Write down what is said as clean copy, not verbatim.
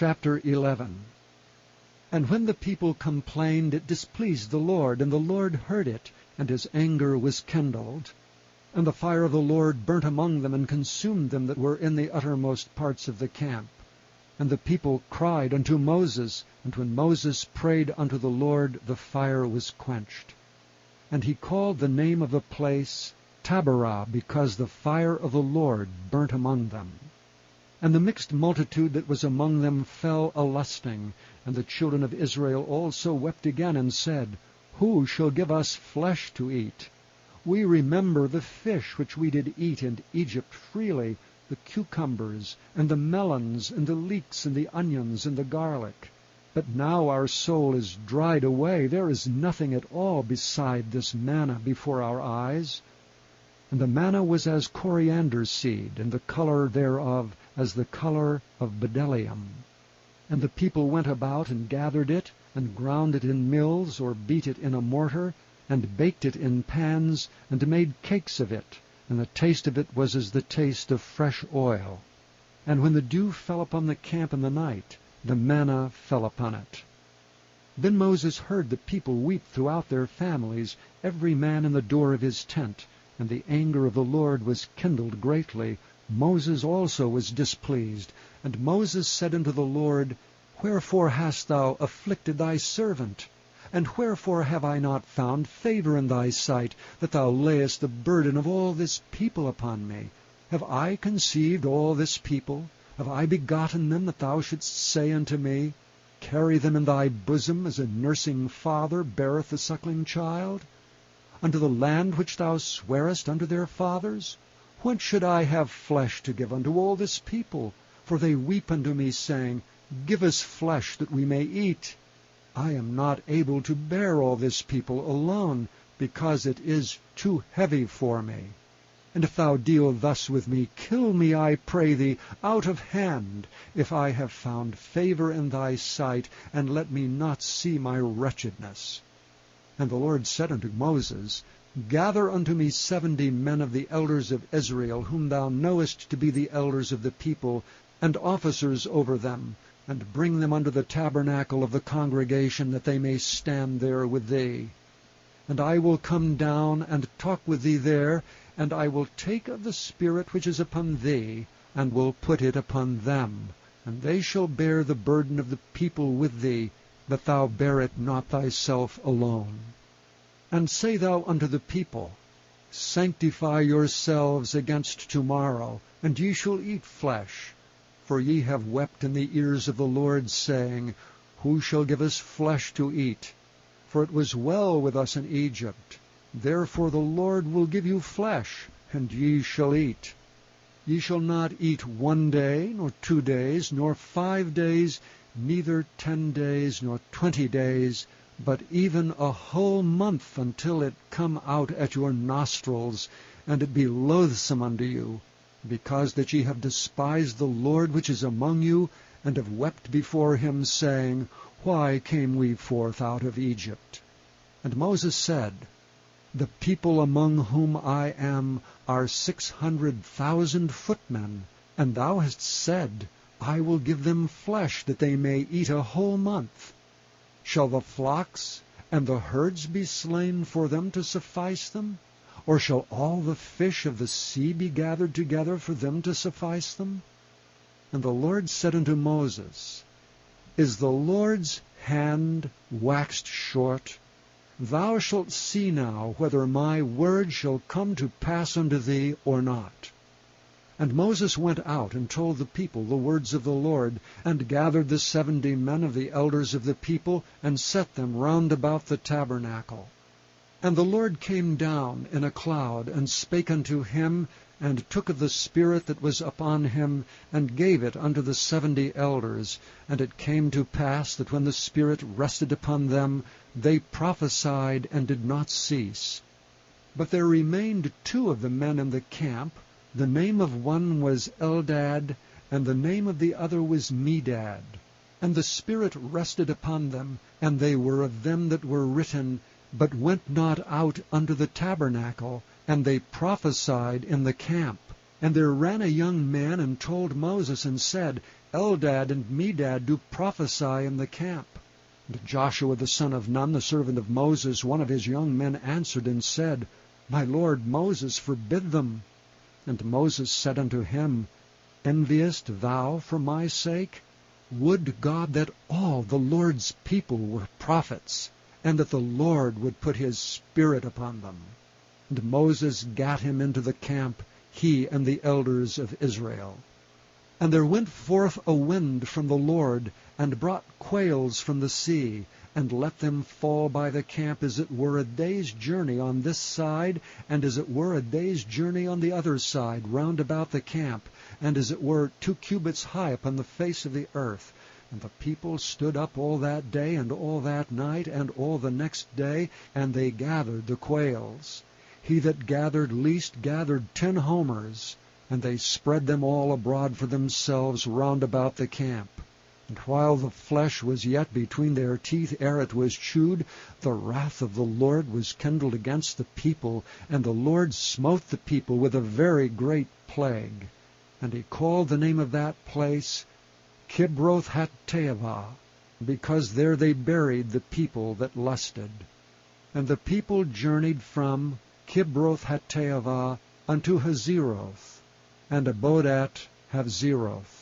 Chapter 11. And when the people complained, it displeased the Lord, and the Lord heard it, and his anger was kindled. And the fire of the Lord burnt among them, and consumed them that were in the uttermost parts of the camp. And the people cried unto Moses, and when Moses prayed unto the Lord, the fire was quenched. And he called the name of the place Taberah, because the fire of the Lord burnt among them. And the mixed multitude that was among them fell a-lusting, and the children of Israel also wept again, and said, Who shall give us flesh to eat? We remember the fish which we did eat in Egypt freely, the cucumbers, and the melons, and the leeks, and the onions, and the garlic. But now our soul is dried away. There is nothing at all beside this manna before our eyes. And the manna was as coriander seed, and the color thereof as the color of bdellium. And the people went about and gathered it, and ground it in mills, or beat it in a mortar, and baked it in pans, and made cakes of it. And the taste of it was as the taste of fresh oil. And when the dew fell upon the camp in the night, the manna fell upon it. Then Moses heard the people weep throughout their families, every man in the door of his tent. And the anger of the Lord was kindled greatly. Moses also was displeased. And Moses said unto the Lord, Wherefore hast thou afflicted thy servant? And wherefore have I not found favor in thy sight, that thou layest the burden of all this people upon me? Have I conceived all this people? Have I begotten them, that thou shouldst say unto me, Carry them in thy bosom, as a nursing father beareth a suckling child? Unto the land which thou swarest unto their fathers? Whence should I have flesh to give unto all this people? For they weep unto me, saying, Give us flesh that we may eat. I am not able to bear all this people alone, because it is too heavy for me. And if thou deal thus with me, kill me, I pray thee, out of hand, if I have found favor in thy sight, and let me not see my wretchedness. And the Lord said unto Moses, Gather unto me 70 men of the elders of Israel, whom thou knowest to be the elders of the people, and officers over them, and bring them unto the tabernacle of the congregation, that they may stand there with thee. And I will come down and talk with thee there, and I will take of the Spirit which is upon thee, and will put it upon them. And they shall bear the burden of the people with thee, that thou bear it not thyself alone. And say thou unto the people, Sanctify yourselves against tomorrow, and ye shall eat flesh. For ye have wept in the ears of the Lord, saying, Who shall give us flesh to eat? For it was well with us in Egypt. Therefore the Lord will give you flesh, and ye shall eat. Ye shall not eat 1 day, nor 2 days, nor 5 days, neither 10 days, nor 20 days, but even a whole month, until it come out at your nostrils, and it be loathsome unto you, because that ye have despised the Lord which is among you, and have wept before him, saying, Why came we forth out of Egypt? And Moses said, The people among whom I am are 600,000 footmen, and thou hast said, I will give them flesh, that they may eat a whole month. Shall the flocks and the herds be slain for them to suffice them? Or shall all the fish of the sea be gathered together for them to suffice them? And the Lord said unto Moses, Is the Lord's hand waxed short? Thou shalt see now whether my word shall come to pass unto thee or not. And Moses went out and told the people the words of the Lord, and gathered the 70 men of the elders of the people, and set them round about the tabernacle. And the Lord came down in a cloud, and spake unto him, and took of the Spirit that was upon him, and gave it unto the 70 elders. And it came to pass that when the Spirit rested upon them, they prophesied and did not cease. But there remained 2 of the men in the camp. The name of one was Eldad, and the name of the other was Medad. And the Spirit rested upon them, and they were of them that were written, but went not out unto the tabernacle, and they prophesied in the camp. And there ran a young man, and told Moses, and said, Eldad and Medad do prophesy in the camp. And Joshua the son of Nun, the servant of Moses, one of his young men, answered and said, My lord Moses forbid them. And Moses said unto him, Enviest thou for my sake? Would God that all the Lord's people were prophets, and that the Lord would put his Spirit upon them. And Moses gat him into the camp, he and the elders of Israel. And there went forth a wind from the Lord, and brought quails from the sea, and let them fall by the camp as it were a day's journey on this side, and as it were a day's journey on the other side, round about the camp, and as it were 2 cubits high upon the face of the earth. And the people stood up all that day, and all that night, and all the next day, and they gathered the quails. He that gathered least gathered 10 homers, and they spread them all abroad for themselves round about the camp. And while the flesh was yet between their teeth ere it was chewed, the wrath of the Lord was kindled against the people, and the Lord smote the people with a very great plague. And he called the name of that place Kibroth-Hattaavah, because there they buried the people that lusted. And the people journeyed from Kibroth-Hattaavah unto Hazeroth, and abode at Hazeroth.